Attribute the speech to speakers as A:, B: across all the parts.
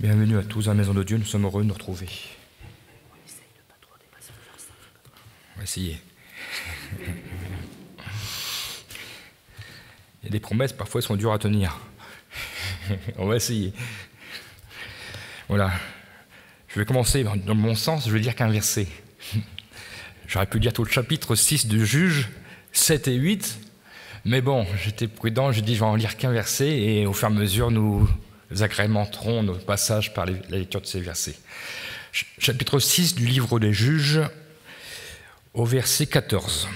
A: Bienvenue à tous à la Maison de Dieu, nous sommes heureux de nous retrouver. On va essayer. Il y a des promesses, parfois elles sont dures à tenir. On va essayer. Voilà. Je vais commencer dans le bon sens, je vais dire qu'un verset. J'aurais pu dire tout le chapitre 6 de Juge, 7 et 8, mais bon, j'étais prudent, j'ai dit je vais en lire qu'un verset, et au fur et à mesure, nous agrémenterons nos passages par la lecture de ces versets. Chapitre 6 du livre des Juges, au verset 14.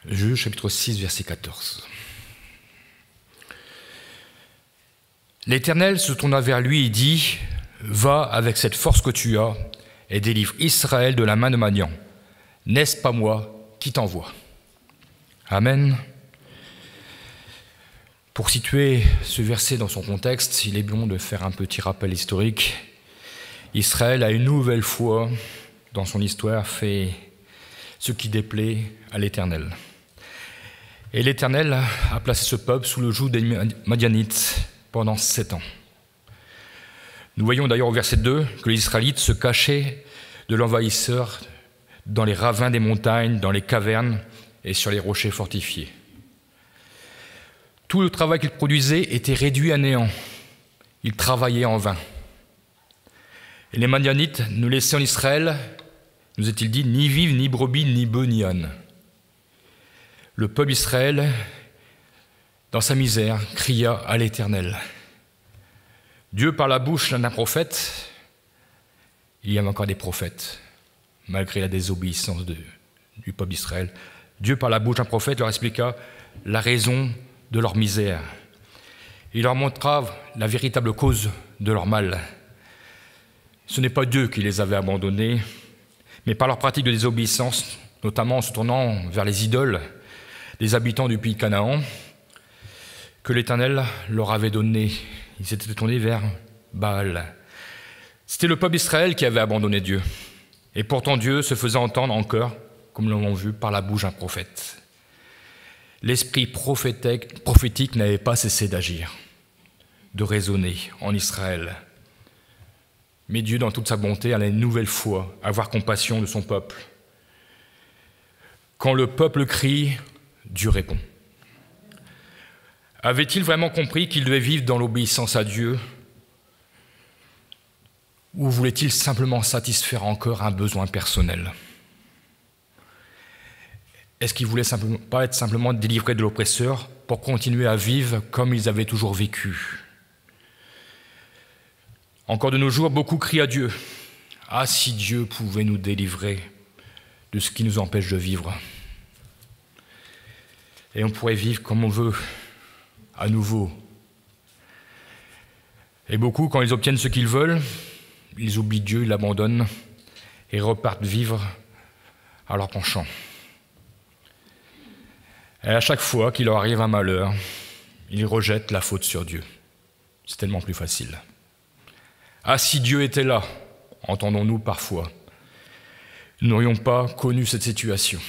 A: Juges, chapitre 6, verset 14. L'Éternel se tourna vers lui et dit : « Va avec cette force que tu as et délivre Israël de la main de Madian. N'est-ce pas moi qui t'envoie ?» Amen. Pour situer ce verset dans son contexte, il est bon de faire un petit rappel historique. Israël a une nouvelle fois, dans son histoire, fait ce qui déplaît à l'Éternel. Et l'Éternel a placé ce peuple sous le joug des Madianites pendant 7 ans. Nous voyons d'ailleurs au verset 2 que les Israélites se cachaient de l'envahisseur dans les ravins des montagnes, dans les cavernes et sur les rochers fortifiés. Tout le travail qu'ils produisaient était réduit à néant. Ils travaillaient en vain. Et les Madianites ne laissaient en Israël, nous est-il dit, ni vivre, ni brebis, ni bœufs, ni ânes. Le peuple d'Israël, dans sa misère, cria à l'Éternel. Dieu, par la bouche d'un prophète, il y avait encore des prophètes, malgré la désobéissance du peuple d'Israël. Dieu, par la bouche d'un prophète, leur expliqua la raison de leur misère. Il leur montra la véritable cause de leur mal. Ce n'est pas Dieu qui les avait abandonnés, mais par leur pratique de désobéissance, notamment en se tournant vers les idoles des habitants du pays de Canaan, que l'Éternel leur avait donné. Ils s'étaient tournés vers Baal. C'était le peuple d'Israël qui avait abandonné Dieu. Et pourtant Dieu se faisait entendre encore, comme nous l'avons vu, par la bouche d'un prophète. L'esprit prophétique n'avait pas cessé d'agir, de résonner en Israël. Mais Dieu, dans toute sa bonté, allait une nouvelle fois avoir compassion de son peuple. Quand le peuple crie, Dieu répond. Avait-il vraiment compris qu'il devait vivre dans l'obéissance à Dieu, ou voulait-il simplement satisfaire encore un besoin personnel ? Est-ce qu'il voulait pas être simplement délivré de l'oppresseur pour continuer à vivre comme ils avaient toujours vécu ? Encore de nos jours, beaucoup crient à Dieu. « Ah, si Dieu pouvait nous délivrer de ce qui nous empêche de vivre. » Et on pourrait vivre comme on veut, à nouveau. Et beaucoup, quand ils obtiennent ce qu'ils veulent, ils oublient Dieu, ils l'abandonnent et repartent vivre à leur penchant. Et à chaque fois qu'il leur arrive un malheur, ils rejettent la faute sur Dieu. C'est tellement plus facile. Ah, si Dieu était là, entendons-nous parfois, nous n'aurions pas connu cette situation.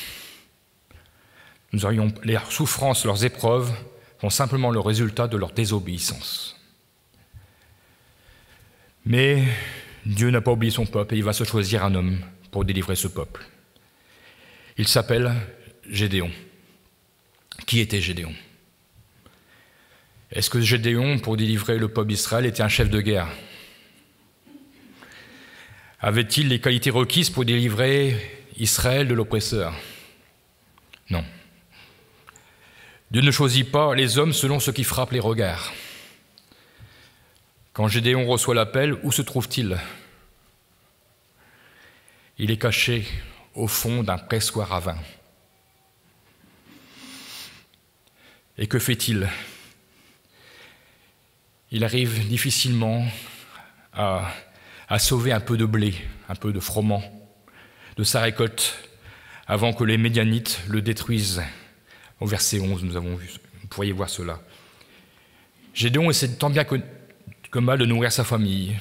A: Nous aurions leurs souffrances, leurs épreuves sont simplement le résultat de leur désobéissance. Mais Dieu n'a pas oublié son peuple et il va se choisir un homme pour délivrer ce peuple. Il s'appelle Gédéon. Qui était Gédéon ? Est-ce que Gédéon, pour délivrer le peuple d'Israël, était un chef de guerre ? Avait-il les qualités requises pour délivrer Israël de l'oppresseur ? Non. Dieu ne choisit pas les hommes selon ce qui frappe les regards. Quand Gédéon reçoit l'appel, où se trouve-t-il ? Il est caché au fond d'un pressoir à vin. Et que fait-il ? Il arrive difficilement à sauver un peu de blé, un peu de froment, de sa récolte, avant que les Médianites le détruisent. Au verset 11, vous pourriez voir cela. Gédéon essaie tant bien que mal de nourrir sa famille.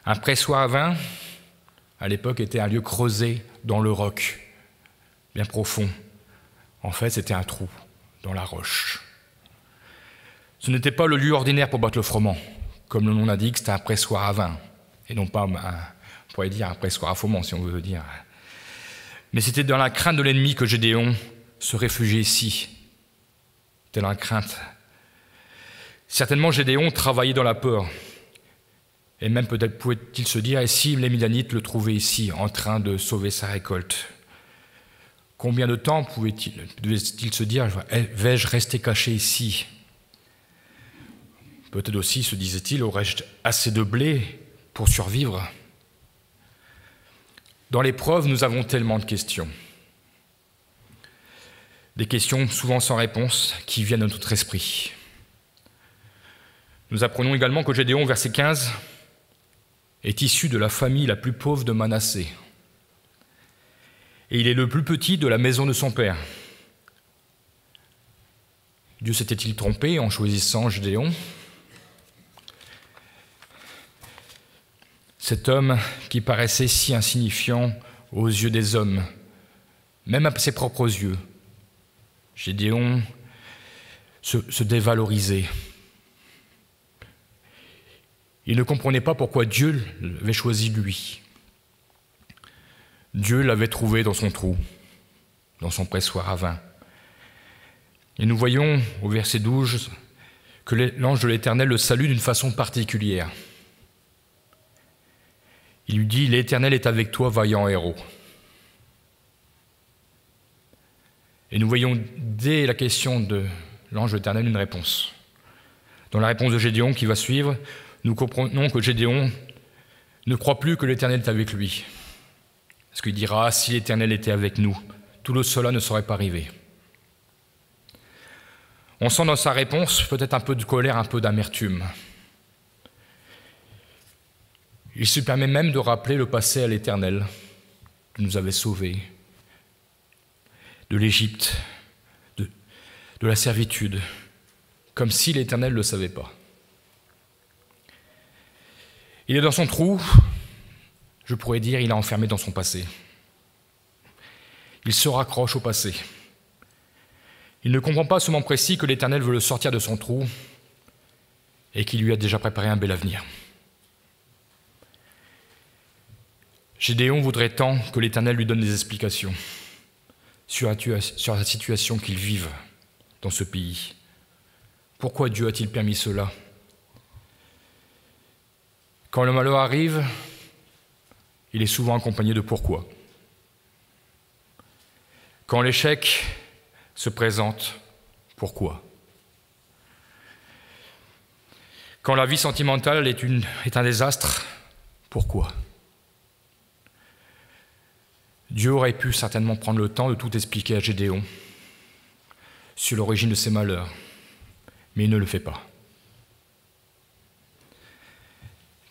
A: Un pressoir à vin, à l'époque, était un lieu creusé dans le roc, bien profond, En fait, c'était un trou dans la roche. Ce n'était pas le lieu ordinaire pour battre le froment. Comme le nom l'indique, c'était un pressoir à vin, et non pas, on pourrait dire, un pressoir à froment, si on veut dire. Mais c'était dans la crainte de l'ennemi que Gédéon se réfugiait ici. C'était dans la crainte. Certainement, Gédéon travaillait dans la peur. Et même peut-être pouvait-il se dire, et si les Midianites le trouvaient ici, en train de sauver sa récolte? Combien de temps devait-il se dire, vais-je rester caché ici? Peut-être aussi, se disait-il, aurais-je assez de blé pour survivre? Dans l'épreuve, nous avons tellement de questions. Des questions souvent sans réponse qui viennent de notre esprit. Nous apprenons également que Gédéon, verset 15, est issu de la famille la plus pauvre de Manassé. Et il est le plus petit de la maison de son père. Dieu s'était-il trompé en choisissant Gédéon? Cet homme qui paraissait si insignifiant aux yeux des hommes, même à ses propres yeux, Gédéon se dévalorisait. Il ne comprenait pas pourquoi Dieu l'avait choisi lui. Dieu l'avait trouvé dans son trou, dans son pressoir à vin. Et nous voyons au verset 12 que l'ange de l'Éternel le salue d'une façon particulière. Il lui dit « L'Éternel est avec toi, vaillant héros ». Et nous voyons dès la question de l'ange de l'Éternel une réponse. Dans la réponse de Gédéon qui va suivre, nous comprenons que Gédéon ne croit plus que l'Éternel est avec lui. Parce qu'il dira « Si l'Éternel était avec nous, tout cela ne serait pas arrivé ». On sent dans sa réponse peut-être un peu de colère, un peu d'amertume. Il se permet même de rappeler le passé à l'Éternel, qui nous avait sauvés de l'Égypte, de la servitude, comme si l'Éternel ne le savait pas. Il est dans son trou, je pourrais dire, il est enfermé dans son passé. Il se raccroche au passé. Il ne comprend pas ce moment précis que l'Éternel veut le sortir de son trou et qu'il lui a déjà préparé un bel avenir. Gédéon voudrait tant que l'Éternel lui donne des explications sur la situation qu'il vive dans ce pays. Pourquoi Dieu a-t-il permis cela? Quand le malheur arrive, il est souvent accompagné de pourquoi. Quand l'échec se présente, pourquoi? Quand la vie sentimentale est un désastre, pourquoi? Dieu aurait pu certainement prendre le temps de tout expliquer à Gédéon sur l'origine de ses malheurs, mais il ne le fait pas.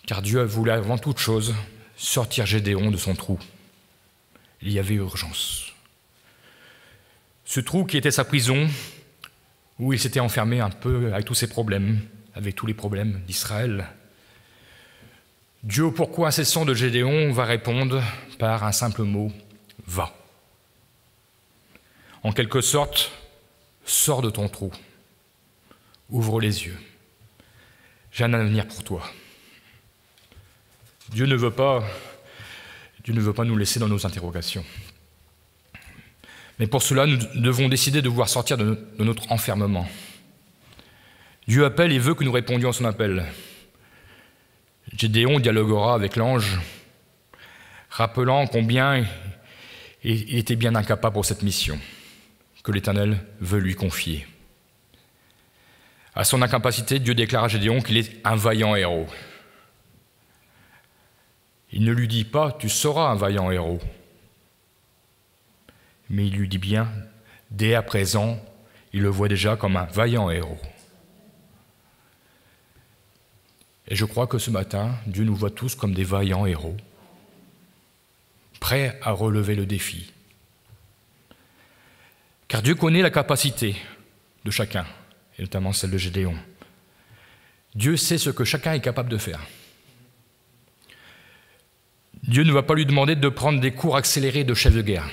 A: Car Dieu voulait avant toute chose sortir Gédéon de son trou. Il y avait urgence. Ce trou qui était sa prison, où il s'était enfermé un peu avec tous ses problèmes, avec tous les problèmes d'Israël. Dieu, au pourquoi incessant de Gédéon, va répondre par un simple mot, « Va ». En quelque sorte, sors de ton trou, ouvre les yeux, j'ai un avenir pour toi. Dieu ne veut pas nous laisser dans nos interrogations. Mais pour cela, nous devons décider de vouloir sortir de notre enfermement. Dieu appelle et veut que nous répondions à son appel. Gédéon dialoguera avec l'ange, rappelant combien il était bien incapable pour cette mission que l'Éternel veut lui confier. À son incapacité, Dieu déclare à Gédéon qu'il est un vaillant héros. Il ne lui dit pas « tu seras un vaillant héros », mais il lui dit bien, dès à présent, il le voit déjà comme un vaillant héros. Et je crois que ce matin, Dieu nous voit tous comme des vaillants héros, prêts à relever le défi. Car Dieu connaît la capacité de chacun, et notamment celle de Gédéon. Dieu sait ce que chacun est capable de faire. Dieu ne va pas lui demander de prendre des cours accélérés de chef de guerre.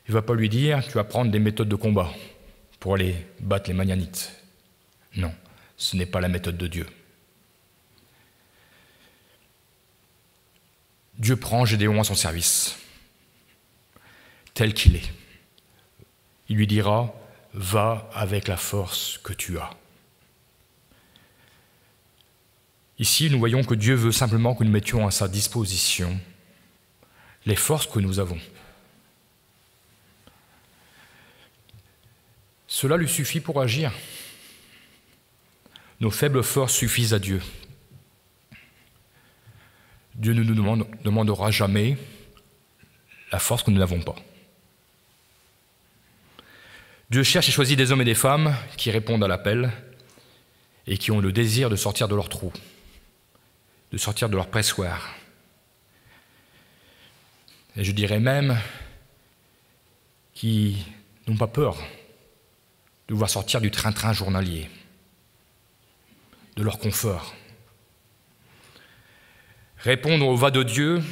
A: Il ne va pas lui dire « tu vas prendre des méthodes de combat pour aller battre les Madianites ». Non, ce n'est pas la méthode de Dieu. Dieu prend Gédéon à son service, tel qu'il est. Il lui dira « va avec la force que tu as ». Ici, nous voyons que Dieu veut simplement que nous mettions à sa disposition les forces que nous avons. Cela lui suffit pour agir. Nos faibles forces suffisent à Dieu. Dieu ne nous demandera jamais la force que nous n'avons pas. Dieu cherche et choisit des hommes et des femmes qui répondent à l'appel et qui ont le désir de sortir de leur trou, de sortir de leur pressoir. Et je dirais même qui n'ont pas peur de voir sortir du train-train journalier, de leur confort. Répondre au va de Dieu,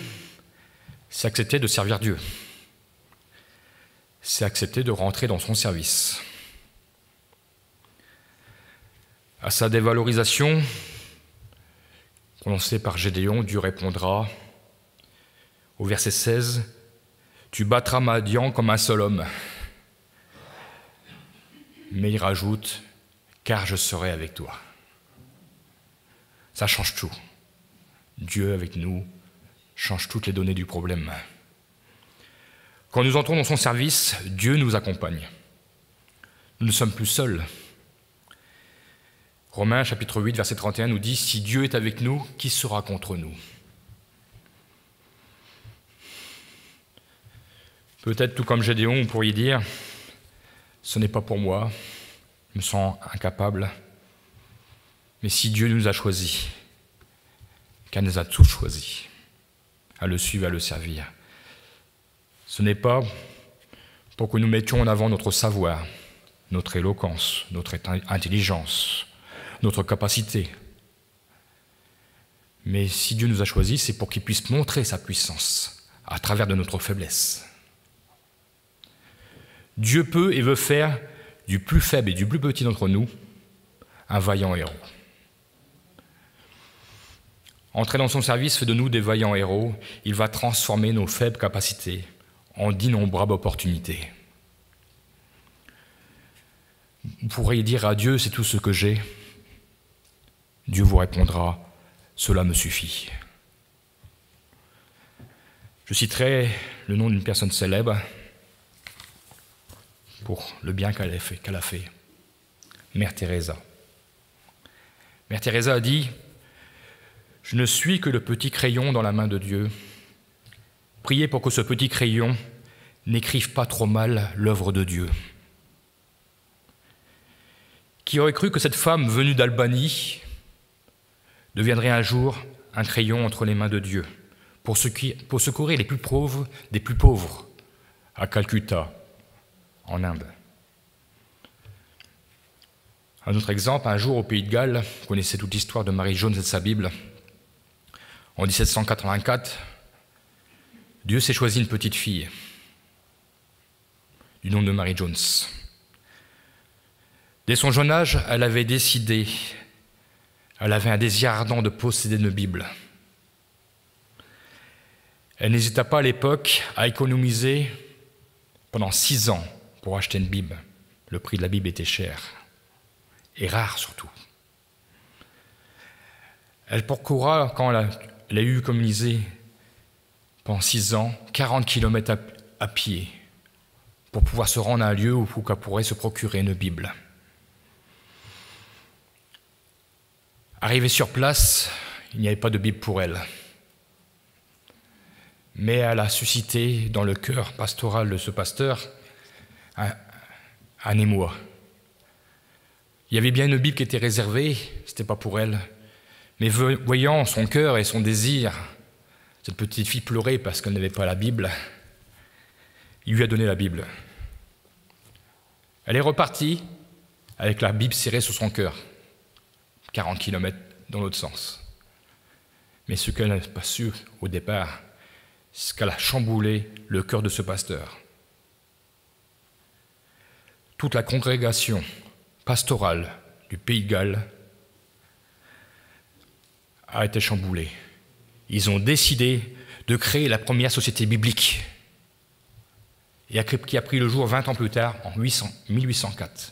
A: c'est accepter de servir Dieu. C'est accepter de rentrer dans son service. À sa dévalorisation, prononcée par Gédéon, Dieu répondra au verset 16 « Tu battras Madian comme un seul homme ». Mais il rajoute « car je serai avec toi ». Ça change tout. Dieu avec nous change toutes les données du problème. Quand nous entrons dans son service, Dieu nous accompagne. Nous ne sommes plus seuls. Romains chapitre 8, verset 31 nous dit « Si Dieu est avec nous, qui sera contre nous ?» Peut-être tout comme Gédéon, vous pourriez dire « Ce n'est pas pour moi, je me sens incapable. » Mais si Dieu nous a choisis, car il nous a tous choisis, à le suivre, à le servir, ce n'est pas pour que nous mettions en avant notre savoir, notre éloquence, notre intelligence, notre capacité. Mais si Dieu nous a choisis, c'est pour qu'il puisse montrer sa puissance à travers de notre faiblesse. Dieu peut et veut faire du plus faible et du plus petit d'entre nous un vaillant héros. Entrer dans son service fait de nous des vaillants héros. Il va transformer nos faibles capacités en d'innombrables opportunités. Vous pourriez dire à Dieu, c'est tout ce que j'ai. Dieu vous répondra, cela me suffit. Je citerai le nom d'une personne célèbre pour le bien qu'elle a fait, Mère Teresa. Mère Teresa a dit « Je ne suis que le petit crayon dans la main de Dieu. Priez pour que ce petit crayon n'écrive pas trop mal l'œuvre de Dieu. » Qui aurait cru que cette femme venue d'Albanie deviendrait un jour un crayon entre les mains de Dieu pour secourir les plus pauvres des plus pauvres à Calcutta, en Inde. Un autre exemple, un jour au Pays de Galles, vous connaissez toute l'histoire de Marie Jones et de sa Bible. En 1784, Dieu s'est choisi une petite fille du nom de Marie Jones. Dès son jeune âge, elle avait décidé, elle avait un désir ardent de posséder une Bible. Elle n'hésita pas à l'époque à économiser pendant 6 ans pour acheter une Bible. Le prix de la Bible était cher, et rare surtout. Elle parcourra, quand elle a eu économisé pendant 6 ans, 40 km à pied pour pouvoir se rendre à un lieu où elle pourrait se procurer une Bible. Arrivée sur place, il n'y avait pas de Bible pour elle. Mais elle a suscité dans le cœur pastoral de ce pasteur un émoi. Il y avait bien une Bible qui était réservée, ce n'était pas pour elle. Mais voyant son cœur et son désir, cette petite fille pleurait parce qu'elle n'avait pas la Bible, il lui a donné la Bible. Elle est repartie avec la Bible serrée sur son cœur, 40 km dans l'autre sens. Mais ce qu'elle n'a pas su au départ, c'est qu'elle a chamboulé le cœur de ce pasteur. toute la congrégation pastorale du Pays de Galles a été chamboulée. Ils ont décidé de créer la première société biblique qui a pris le jour 20 ans plus tard, en 1804.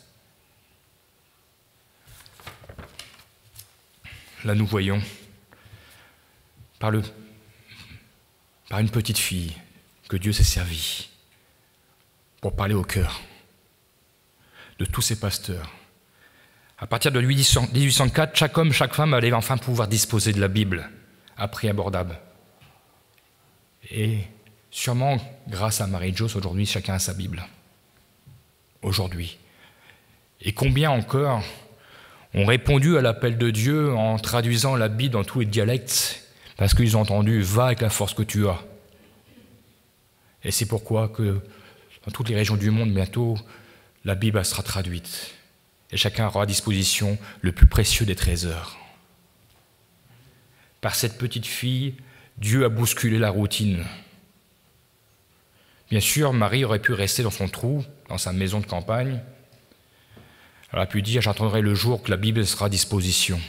A: Là, nous voyons, par une petite fille, que Dieu s'est servi pour parler au cœur de tous ces pasteurs. À partir de 1804, chaque homme, chaque femme allait enfin pouvoir disposer de la Bible à prix abordable. Et sûrement, grâce à Marie-Jose, aujourd'hui, chacun a sa Bible. Aujourd'hui. Et combien encore ont répondu à l'appel de Dieu en traduisant la Bible dans tous les dialectes parce qu'ils ont entendu « Va avec la force que tu as ». Et c'est pourquoi que dans toutes les régions du monde, bientôt, la Bible sera traduite. Et chacun aura à disposition le plus précieux des trésors. Par cette petite fille, Dieu a bousculé la routine. Bien sûr, Marie aurait pu rester dans son trou, dans sa maison de campagne. Elle a pu dire « J'attendrai le jour que la Bible sera à disposition ».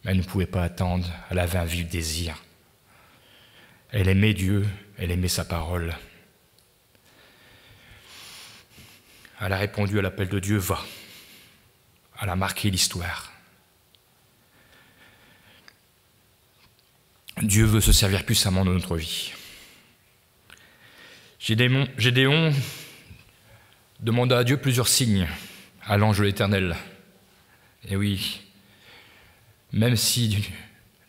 A: Mais elle ne pouvait pas attendre, elle avait un vif désir. Elle aimait Dieu, elle aimait sa parole. Elle a répondu à l'appel de Dieu « Va ». Elle a marqué l'histoire. Dieu veut se servir puissamment de notre vie. Gédéon demanda à Dieu plusieurs signes à l'ange de l'Éternel. Et oui, même si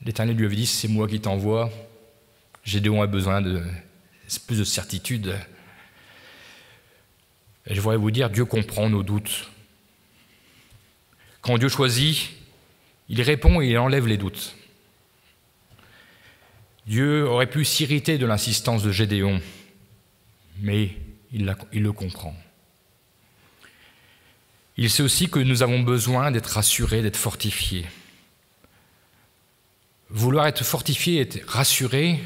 A: l'Éternel lui avait dit « C'est moi qui t'envoie », Gédéon a besoin de plus de certitude. Et je voudrais vous dire, Dieu comprend nos doutes. Quand Dieu choisit, il répond et il enlève les doutes. Dieu aurait pu s'irriter de l'insistance de Gédéon, mais il le comprend. Il sait aussi que nous avons besoin d'être rassurés, d'être fortifiés. Vouloir être fortifié, être rassuré,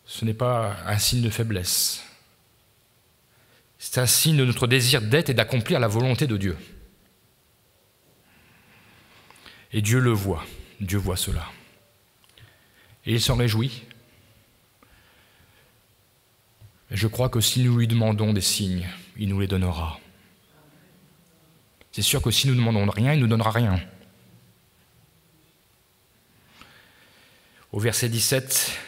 A: ce n'est pas un signe de faiblesse. C'est un signe de notre désir d'être et d'accomplir la volonté de Dieu. Et Dieu le voit, Dieu voit cela. Et il s'en réjouit. Et je crois que si nous lui demandons des signes, il nous les donnera. C'est sûr que si nous ne demandons rien, il ne nous donnera rien. Au verset 17,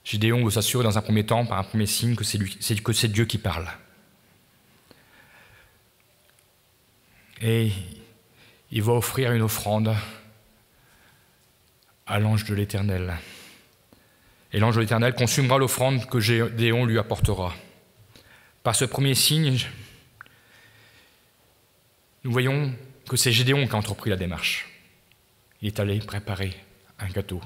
A: Gédéon veut s'assurer dans un premier temps, par un premier signe, que c'est Dieu qui parle. Et il va offrir une offrande à l'ange de l'Éternel. Et l'ange de l'Éternel consumera l'offrande que Gédéon lui apportera. Par ce premier signe, nous voyons que c'est Gédéon qui a entrepris la démarche. Il est allé préparer un gâteau.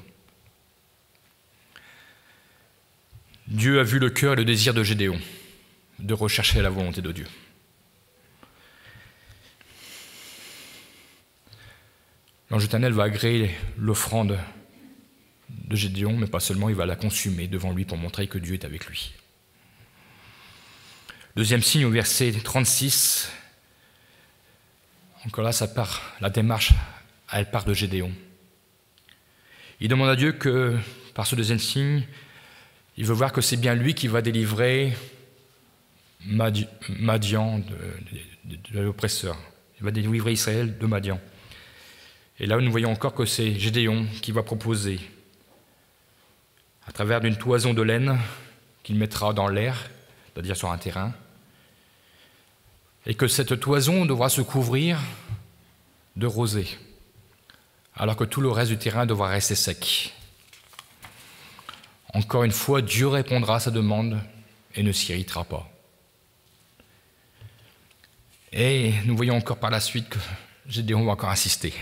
A: Dieu a vu le cœur et le désir de Gédéon de rechercher la volonté de Dieu. L'ange éternel va agréer l'offrande de Gédéon, mais pas seulement, il va la consumer devant lui pour montrer que Dieu est avec lui. Deuxième signe au verset 36, encore là, la démarche, elle part de Gédéon. Il demande à Dieu que, par ce deuxième signe, il veut voir que c'est bien lui qui va délivrer Madian de l'oppresseur. Il va délivrer Israël de Madian. Et là, nous voyons encore que c'est Gédéon qui va proposer, à travers d'une toison de laine qu'il mettra dans l'air, c'est-à-dire sur un terrain, et que cette toison devra se couvrir de rosée, alors que tout le reste du terrain devra rester sec. Encore une fois, Dieu répondra à sa demande et ne s'irritera pas. Et nous voyons encore par la suite que Gédéon va encore insister.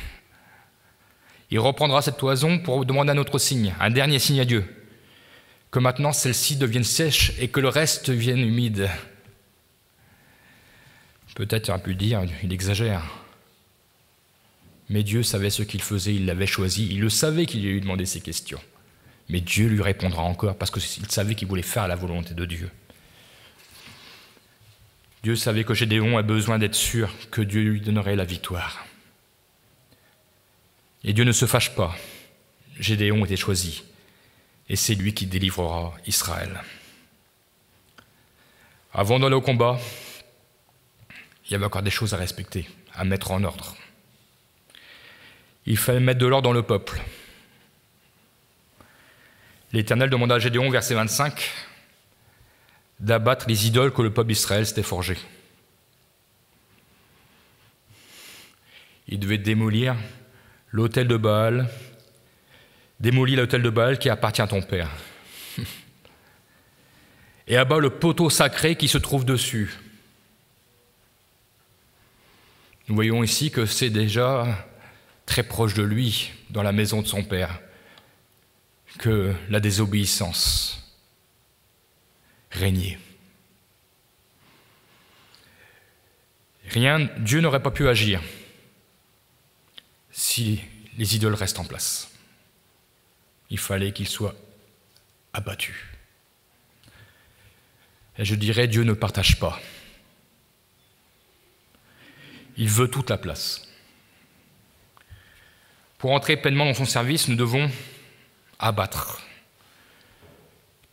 A: Il reprendra cette toison pour demander un autre signe, un dernier signe à Dieu, que maintenant celle-ci devienne sèche et que le reste devienne humide. Peut-être on a pu dire, il exagère. Mais Dieu savait ce qu'il faisait, il l'avait choisi, il le savait qu'il lui demandait ces questions. Mais Dieu lui répondra encore parce qu'il savait qu'il voulait faire la volonté de Dieu. Dieu savait que Gédéon a besoin d'être sûr que Dieu lui donnerait la victoire. Et Dieu ne se fâche pas. Gédéon était choisi. Et c'est lui qui délivrera Israël. Avant d'aller au combat, il y avait encore des choses à respecter, à mettre en ordre. Il fallait mettre de l'ordre dans le peuple. L'Éternel demanda à Gédéon, verset 25, d'abattre les idoles que le peuple d'Israël s'était forgé. Il devait démolir l'autel de Baal, démolis l'autel de Baal qui appartient à ton père. Et abat le poteau sacré qui se trouve dessus. Nous voyons ici que c'est déjà très proche de lui, dans la maison de son père, que la désobéissance régnait. Dieu n'aurait pas pu agir si les idoles restent en place. Il fallait qu'ils soient abattus. Et je dirais, Dieu ne partage pas. Il veut toute la place. Pour entrer pleinement dans son service, nous devons abattre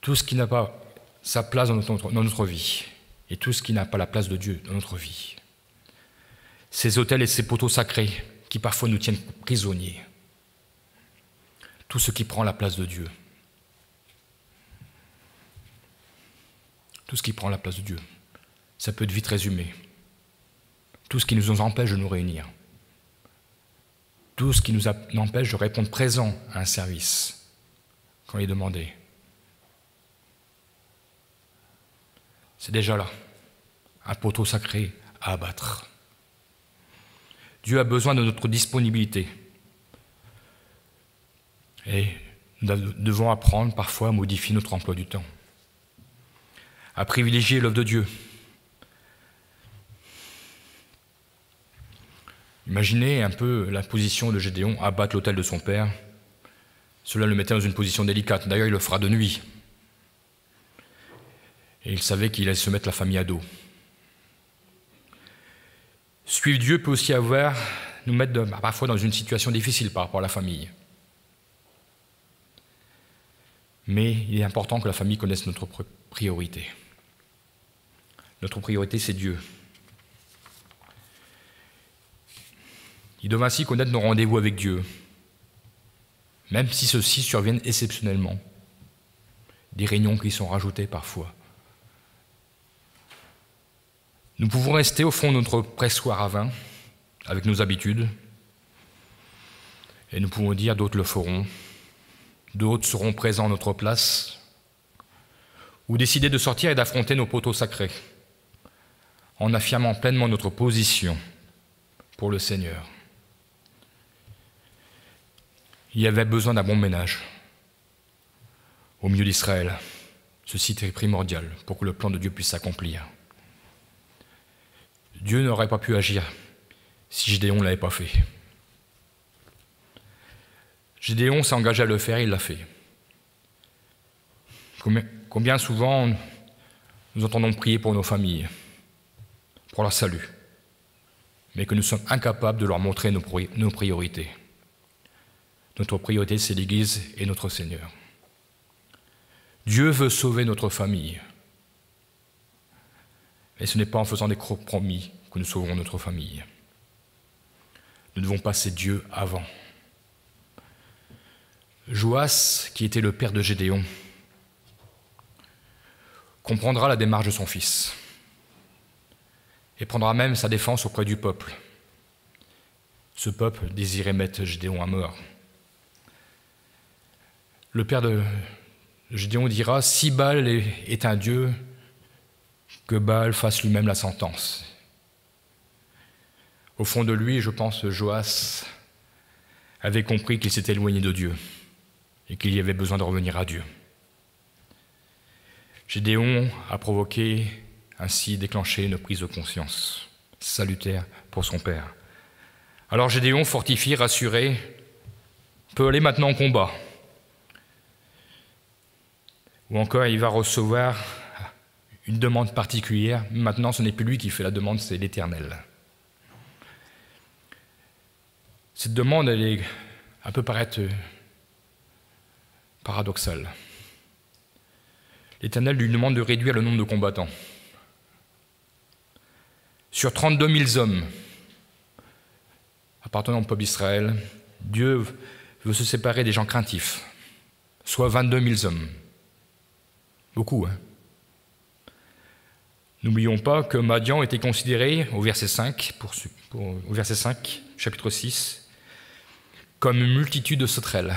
A: tout ce qui n'a pas sa place dans notre vie et tout ce qui n'a pas la place de Dieu dans notre vie. Ces autels et ces poteaux sacrés qui parfois nous tiennent prisonniers. Tout ce qui prend la place de Dieu. Tout ce qui prend la place de Dieu. Ça peut être vite résumé. Tout ce qui nous empêche de nous réunir. Tout ce qui nous empêche de répondre présent à un service quand il est demandé. C'est déjà là, un poteau sacré à abattre. Dieu a besoin de notre disponibilité. Et nous devons apprendre parfois à modifier notre emploi du temps, à privilégier l'œuvre de Dieu. Imaginez un peu la position de Gédéon, abattre l'autel de son père. Cela le mettait dans une position délicate. D'ailleurs, il le fera de nuit. Et il savait qu'il allait se mettre la famille à dos. Suivre Dieu peut aussi nous mettre parfois dans une situation difficile par rapport à la famille. Mais il est important que la famille connaisse notre priorité. Notre priorité, c'est Dieu. Ils doivent ainsi connaître nos rendez-vous avec Dieu, même si ceux-ci surviennent exceptionnellement. Des réunions qui sont rajoutées parfois. Nous pouvons rester au fond de notre pressoir à vin, avec nos habitudes, et nous pouvons dire d'autres le feront, d'autres seront présents à notre place, ou décider de sortir et d'affronter nos poteaux sacrés, en affirmant pleinement notre position pour le Seigneur. Il y avait besoin d'un bon ménage au milieu d'Israël. Ceci était primordial pour que le plan de Dieu puisse s'accomplir. Dieu n'aurait pas pu agir si Gédéon ne l'avait pas fait. Gédéon s'est engagé à le faire, il l'a fait. Combien souvent nous entendons prier pour nos familles, pour leur salut, mais que nous sommes incapables de leur montrer nos priorités. Notre priorité, c'est l'Église et notre Seigneur. Dieu veut sauver notre famille. Et ce n'est pas en faisant des compromis que nous sauverons notre famille. Nous devons passer Dieu avant. Joas, qui était le père de Gédéon, comprendra la démarche de son fils et prendra même sa défense auprès du peuple. Ce peuple désirait mettre Gédéon à mort. Le père de Gédéon dira « Si Baal est un dieu, que Baal fasse lui-même la sentence. » Au fond de lui, je pense, Joas avait compris qu'il s'était éloigné de Dieu et qu'il y avait besoin de revenir à Dieu. Gédéon a déclenché une prise de conscience salutaire pour son père. Alors Gédéon, fortifié, rassuré, peut aller maintenant au combat. Ou encore, il va recevoir une demande particulière. Maintenant, ce n'est plus lui qui fait la demande, c'est l'Éternel. Cette demande, elle peut paraître paradoxale. L'Éternel lui demande de réduire le nombre de combattants. Sur 32 000 hommes appartenant au peuple d'Israël, Dieu veut se séparer des gens craintifs, soit 22 000 hommes. Beaucoup, hein? N'oublions pas que Madian était considéré, au verset 5, au verset 5, chapitre 6, comme une multitude de sauterelles.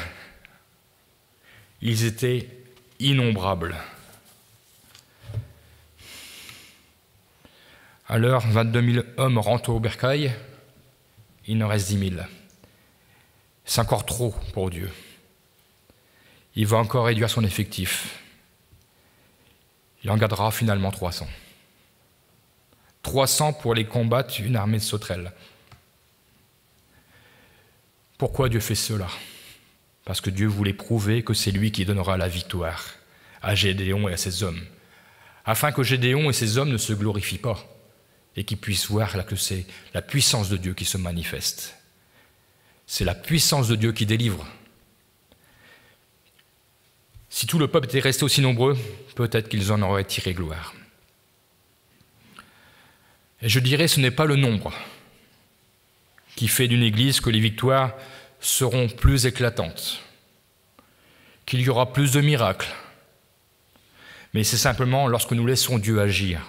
A: Ils étaient innombrables. Alors, 22 000 hommes rentrent au bercail, il en reste 10 000. C'est encore trop pour Dieu. Il va encore réduire son effectif. Il en gardera finalement 300. 300 pour les combattre une armée de sauterelles. Pourquoi Dieu fait cela? Parce que Dieu voulait prouver que c'est lui qui donnera la victoire à Gédéon et à ses hommes, afin que Gédéon et ses hommes ne se glorifient pas et qu'ils puissent voir que c'est la puissance de Dieu qui se manifeste. C'est la puissance de Dieu qui délivre. Si tout le peuple était resté aussi nombreux, peut-être qu'ils en auraient tiré gloire. Et je dirais, ce n'est pas le nombre qui fait d'une Église que les victoires seront plus éclatantes, qu'il y aura plus de miracles. Mais c'est simplement lorsque nous laissons Dieu agir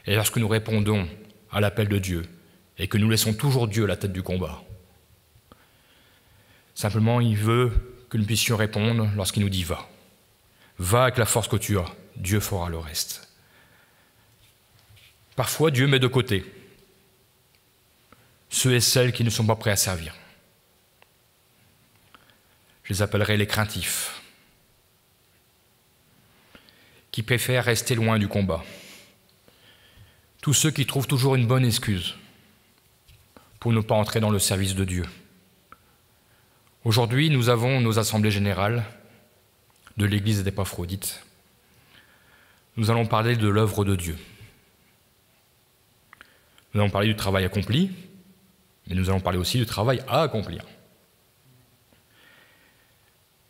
A: et lorsque nous répondons à l'appel de Dieu et que nous laissons toujours Dieu à la tête du combat. Simplement, il veut que nous puissions répondre lorsqu'il nous dit « va ». Va avec la force que tu as, Dieu fera le reste. Parfois, Dieu met de côté ceux et celles qui ne sont pas prêts à servir. Je les appellerai les craintifs, qui préfèrent rester loin du combat. Tous ceux qui trouvent toujours une bonne excuse pour ne pas entrer dans le service de Dieu. Aujourd'hui, nous avons nos assemblées générales de l'Église des Épaphrodites. Nous allons parler de l'œuvre de Dieu. Nous allons parler du travail accompli, mais nous allons parler aussi du travail à accomplir.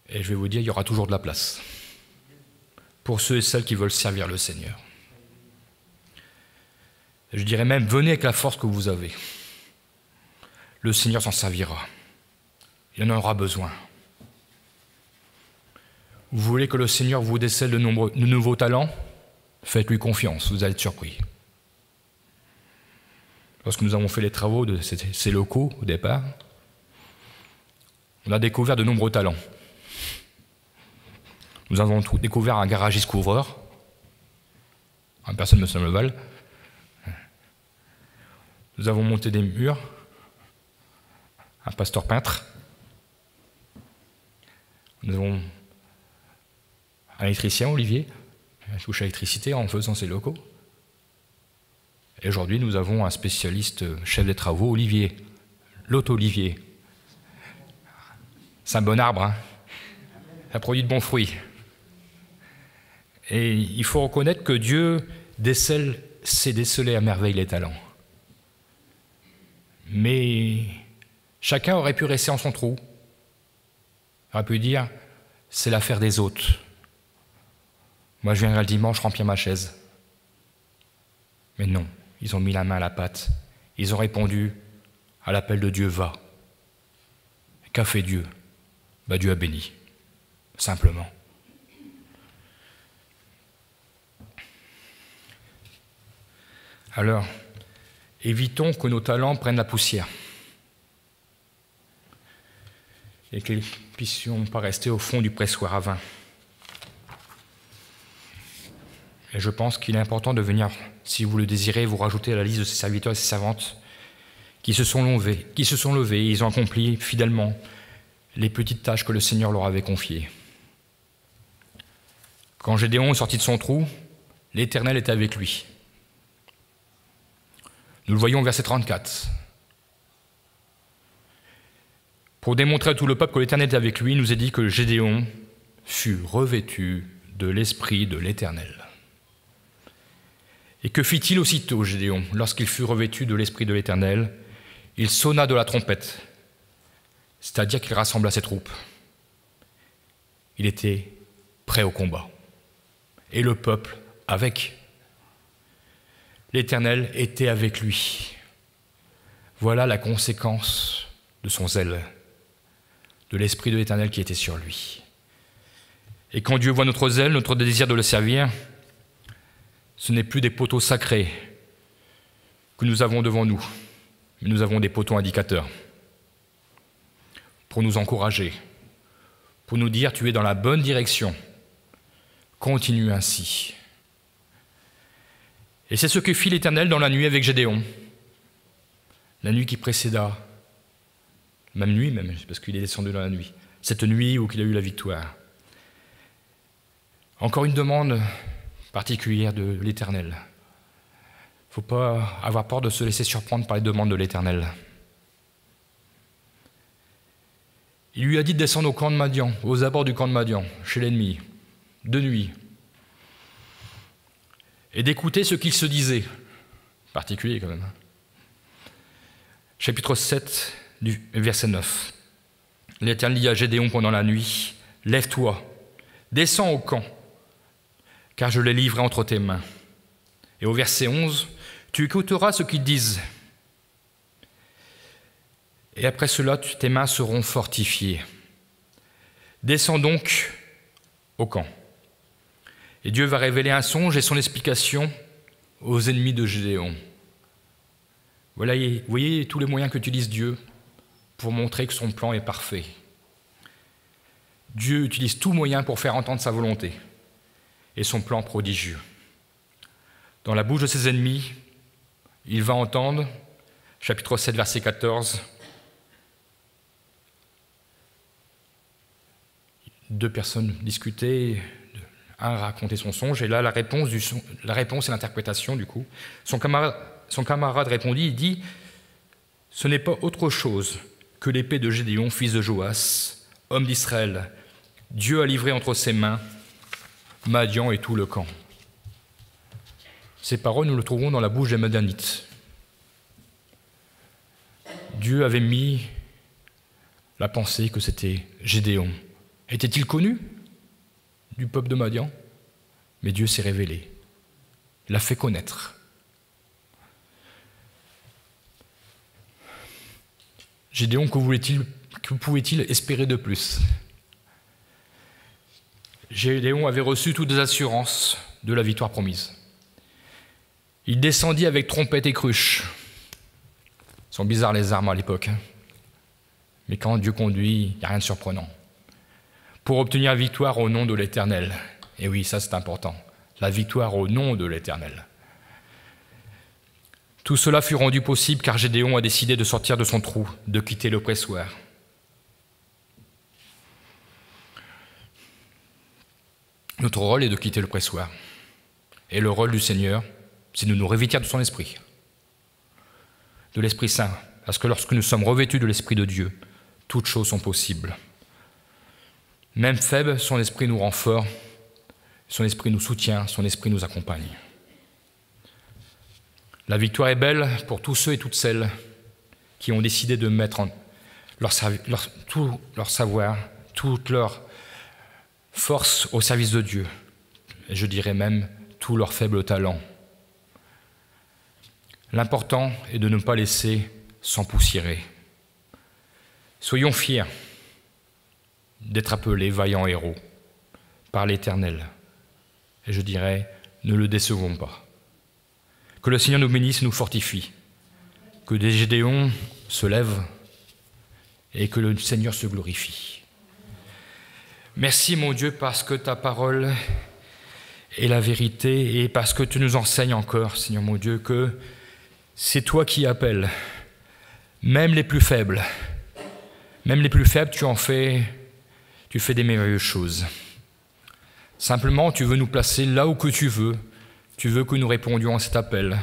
A: Et je vais vous dire, il y aura toujours de la place pour ceux et celles qui veulent servir le Seigneur. Je dirais même, venez avec la force que vous avez. Le Seigneur s'en servira. Il en aura besoin. Vous voulez que le Seigneur vous décèle de nouveaux talents? Faites-lui confiance, vous allez être surpris. Lorsque nous avons fait les travaux de ces locaux au départ, on a découvert de nombreux talents. Nous avons découvert un garagiste couvreur, une personne de Saint-Leval. Nous avons monté des murs, un pasteur peintre. Nous avons un électricien, Olivier, qui touche à l'électricité en faisant ses locaux. Et aujourd'hui, nous avons un spécialiste chef des travaux, Olivier, l'hôte Olivier. C'est un bon arbre, hein. Ça produit de bons fruits. Et il faut reconnaître que Dieu sait déceler à merveille les talents. Mais chacun aurait pu rester en son trou. Il aurait pu dire, c'est l'affaire des autres. Moi, je viendrai le dimanche remplir ma chaise. Mais non, ils ont mis la main à la pâte. Ils ont répondu à l'appel de Dieu, va. Qu'a fait Dieu? Dieu a béni, simplement. Alors, évitons que nos talents prennent la poussière et qu'ils ne puissions pas rester au fond du pressoir à vin. Et je pense qu'il est important de venir, si vous le désirez, vous rajouter à la liste de ces serviteurs et ces servantes qui se sont levés, et ils ont accompli fidèlement les petites tâches que le Seigneur leur avait confiées. Quand Gédéon est sorti de son trou, l'Éternel était avec lui. Nous le voyons au verset 34. Pour démontrer à tout le peuple que l'Éternel était avec lui, il nous est dit que Gédéon fut revêtu de l'Esprit de l'Éternel. Et que fit-il aussitôt, Gédéon, lorsqu'il fut revêtu de l'Esprit de l'Éternel? Il sonna de la trompette, c'est-à-dire qu'il rassembla ses troupes. Il était prêt au combat. Et le peuple avec. L'Éternel était avec lui. Voilà la conséquence de son zèle, de l'Esprit de l'Éternel qui était sur lui. Et quand Dieu voit notre zèle, notre désir de le servir, ce n'est plus des poteaux sacrés que nous avons devant nous, mais nous avons des poteaux indicateurs pour nous encourager, pour nous dire « tu es dans la bonne direction, continue ainsi ». Et c'est ce que fit l'Éternel dans la nuit avec Gédéon, la nuit qui précéda, même nuit même, parce qu'il est descendu dans la nuit, cette nuit où il a eu la victoire. Encore une demande particulière de l'Éternel. Il ne faut pas avoir peur de se laisser surprendre par les demandes de l'Éternel. Il lui a dit de descendre au camp de Madian, aux abords du camp de Madian, chez l'ennemi, de nuit, et d'écouter ce qu'il se disait. Particulier quand même. Chapitre 7, verset 9. L'Éternel dit à Gédéon pendant la nuit, « Lève-toi, descends au camp, car je l'ai livré entre tes mains. » Et au verset 11, « Tu écouteras ce qu'ils disent. Et après cela, tes mains seront fortifiées. Descends donc au camp. » Et Dieu va révéler un songe et son explication aux ennemis de Gédéon. Voilà, vous voyez tous les moyens qu'utilise Dieu pour montrer que son plan est parfait. Dieu utilise tout moyen pour faire entendre sa volonté et son plan prodigieux. Dans la bouche de ses ennemis, il va entendre, chapitre 7, verset 14, deux personnes discutaient, un racontait son songe, et là la réponse et l'interprétation du coup. Son camarade répondit, il dit, « Ce n'est pas autre chose que l'épée de Gédéon, fils de Joas, homme d'Israël. Dieu a livré entre ses mains Madian et tout le camp. » Ces paroles, nous les trouvons dans la bouche des Madianites. Dieu avait mis la pensée que c'était Gédéon. Était-il connu du peuple de Madian? Mais Dieu s'est révélé, l'a fait connaître. Gédéon, que pouvait-il espérer de plus? Gédéon avait reçu toutes les assurances de la victoire promise. Il descendit avec trompette et cruche. Ils sont bizarres les armes à l'époque. Mais quand Dieu conduit, il n'y a rien de surprenant. Pour obtenir la victoire au nom de l'Éternel. Et oui, ça c'est important. La victoire au nom de l'Éternel. Tout cela fut rendu possible car Gédéon a décidé de sortir de son trou, de quitter le pressoir. Notre rôle est de quitter le pressoir. Et le rôle du Seigneur, c'est de nous revêtir de son esprit, de l'Esprit Saint. Parce que lorsque nous sommes revêtus de l'Esprit de Dieu, toutes choses sont possibles. Même faible, son Esprit nous rend forts, son Esprit nous soutient, son Esprit nous accompagne. La victoire est belle pour tous ceux et toutes celles qui ont décidé de mettre tout leur savoir, toute leur force au service de Dieu. Et je dirais même tout leur faible talent. L'important est de ne pas laisser s'empoussiérer. Soyons fiers d'être appelés vaillants héros par l'Éternel. Et je dirais, ne le décevons pas. Que le Seigneur nous bénisse et nous fortifie. Que des Gédéons se lèvent et que le Seigneur se glorifie. Merci mon Dieu parce que ta parole est la vérité et parce que tu nous enseignes encore, Seigneur mon Dieu, que c'est toi qui appelles, même les plus faibles. Même les plus faibles, tu fais des merveilleuses choses. Simplement, tu veux nous placer là où que tu veux. Tu veux que nous répondions à cet appel.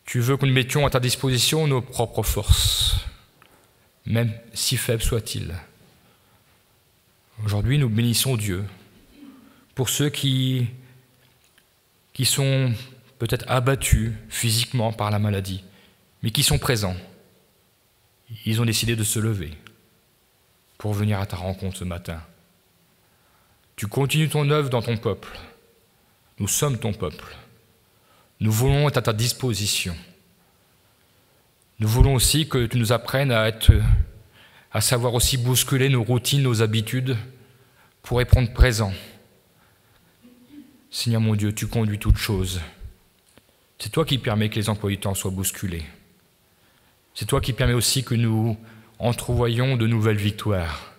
A: Tu veux que nous mettions à ta disposition nos propres forces, même si faibles soient-ils. Aujourd'hui, nous bénissons Dieu pour ceux qui sont peut-être abattus physiquement par la maladie, mais qui sont présents. Ils ont décidé de se lever pour venir à ta rencontre ce matin. Tu continues ton œuvre dans ton peuple. Nous sommes ton peuple. Nous voulons être à ta disposition. Nous voulons aussi que tu nous apprennes à savoir aussi bousculer nos routines, nos habitudes, pour répondre présent. Seigneur mon Dieu, tu conduis toutes choses. C'est toi qui permets que les emplois du temps soient bousculés. C'est toi qui permets aussi que nous entrevoyions de nouvelles victoires.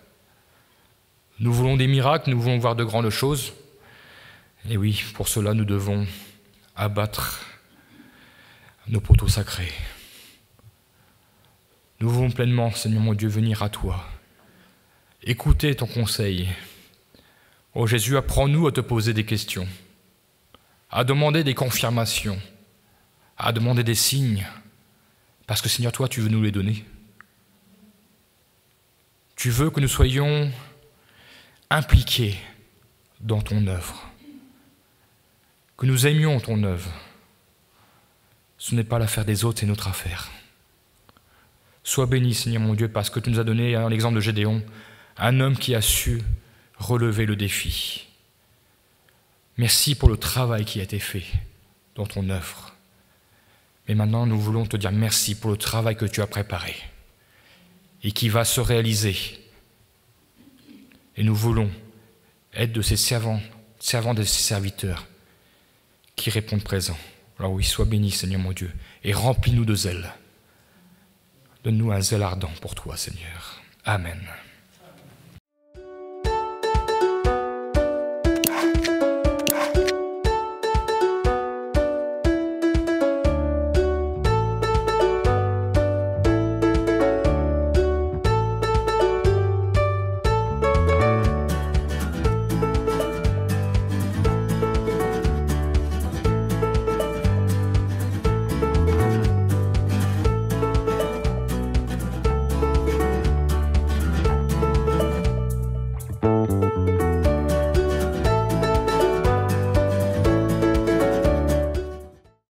A: Nous voulons des miracles, nous voulons voir de grandes choses. Et oui, pour cela, nous devons abattre nos poteaux sacrés. Nous voulons pleinement, Seigneur mon Dieu, venir à toi, écouter ton conseil. Oh Jésus, apprends-nous à te poser des questions, à demander des confirmations, à demander des signes, parce que Seigneur, toi, tu veux nous les donner. Tu veux que nous soyons impliqués dans ton œuvre, que nous aimions ton œuvre. Ce n'est pas l'affaire des autres, c'est notre affaire. Sois béni, Seigneur mon Dieu, parce que tu nous as donné l'exemple de Gédéon, un homme qui a su relever le défi. Merci pour le travail qui a été fait dans ton œuvre. Mais maintenant, nous voulons te dire merci pour le travail que tu as préparé et qui va se réaliser. Et nous voulons être de ces servants de ces serviteurs qui répondent présents. Alors oui, sois béni, Seigneur mon Dieu, et remplis-nous de zèle. Donne-nous un zèle ardent pour toi, Seigneur. Amen.